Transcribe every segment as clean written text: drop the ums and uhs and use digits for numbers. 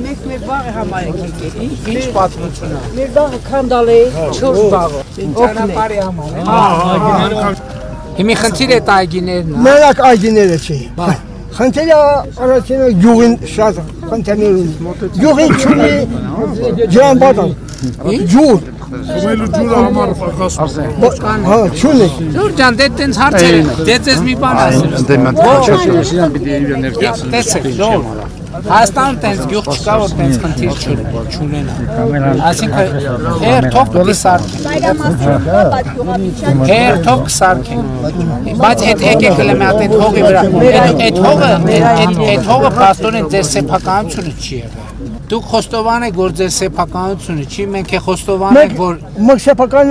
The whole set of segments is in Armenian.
Մեկ մեր բաղը համարեք եկել, ինչ պատմություն է։ Մեր բաղը քանդալ է 4 բաղը, ճանապարհի համար։ Հիմի խնդիր է այգիներն։ Մենակ այգիները չի։ Խնդիրը առաջինը գյուղին շատ խնդիրներ ունի։ Գյուղին չունի ջրամբար։ Ջուր։ Ումելու ջուրը համար պակաս։ Հա, չունի։ Ջուր ջան, դե տենց հարցեր են։ Դե ձեզ մի բան ասեմ։ Տեսեք, Հայաստանում տենց գյուղ չկա, որ տենց խնդիր չունենա։ Այսինքն հերթով կսարքեն։ Հերթով կսարքեն։ Բայց այդ եկեք լեմը այդ հողի վրա։ Այդ հողը պաստորեն ձեր սեփականությունը չի եղել։ Դուք խոստովան եք, որ ձեր սեփականությունը չի, մենք է խոստովան ենք, որ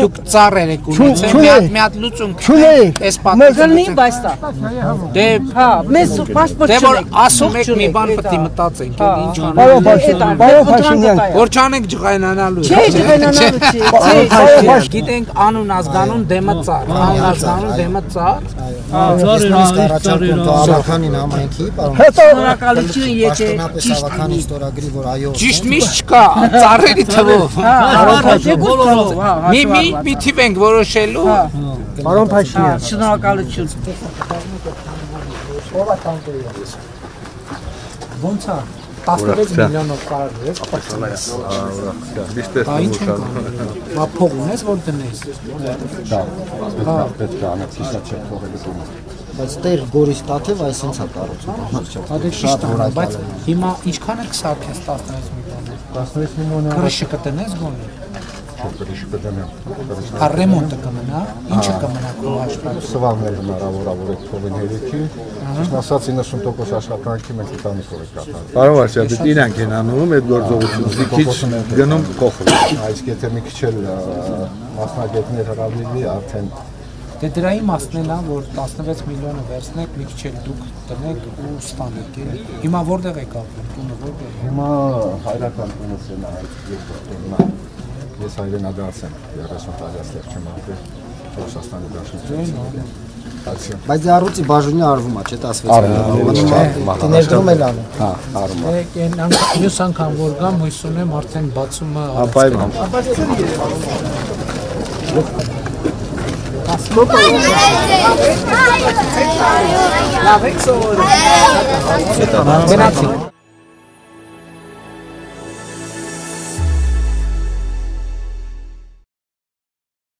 դուք ծառեր եք ունեցել, մի հատ լուծում չունեիք, այս պատմությունը բայց դա։ Դե հա, մեզ պասպորտ դե որ ասում եք մի բան պետք է մտածենք, ինչ անենք։ Պարոն Փաշինյան, Որ չանենք ջղայնանալու։ Չէ, ջղայնանալու չի։ Գիտենք անուն ազգանուն դեմը ծառ, անուն ազգանուն դեմը ծառ։ Ավականին համայնքի, պարոն։ Շնորհակալություն եթե Ավականի ստորագրի, որ այո։ Ճիշտ միշտ չկա, ծառերի թվով։ Մի թիվ ենք որոշելու։ Պարոն Փաշինյան, շնորհակալություն։ Ոնց է 16 միլիոնով կարել ես պատասխանես։ Դա ինչ ենք անում։ Բա փող ունես որ դնես։ Դա պետք է անացիստացիա փողերը դու։ Բայց դեր Գորիս Տաթև այսինչ է կառուցում։ Բայց հիմա ինչքան է կսարքես 16 միլիոնը։ 16 միլիոնը Կրիշը կտնես գոնե։ Կրիշը կդնեմ։ Հա ռեմոնտը կմնա, ինչը կմնա քո աշխատանքը։ Սվաններ հնարավորավոր է փողին հերիքի։ Ճիշտ ասած 90% աշխատանքի մենք ընտանիքով ենք կատարում։ Պարոն Վարդապետ, իրանք են անում այդ գործողությունը, քիչ գնում փոխում։ Այս եթե մի քիչ էլ մասնագետներ հրավիրվի, արդեն Դե դրա իմաստն է նա, որ 16 միլիոնը վերցնեք, մի քիչ էլ դուք տնեք ու ստանեք էլի։ Հիմա որտեղ եք ապրում, տունը որտեղ է։ հիմա հայրական տունս է նա այդ երկրորդ։ Ես հայրենադարձ եմ 30 տարի այստեղ չեմ ապրել Ռուսաստանի դաշնությունում։ Բայց առուծի բաժունի արվում է, չէ՞ 16 ներդրում էլ անում։ Հա, արվում է։ Մյուս անգամ որ գամ, հույս ունեմ արդեն բացումը Ապայման։ Լավ եք սովորում։ Գնացի։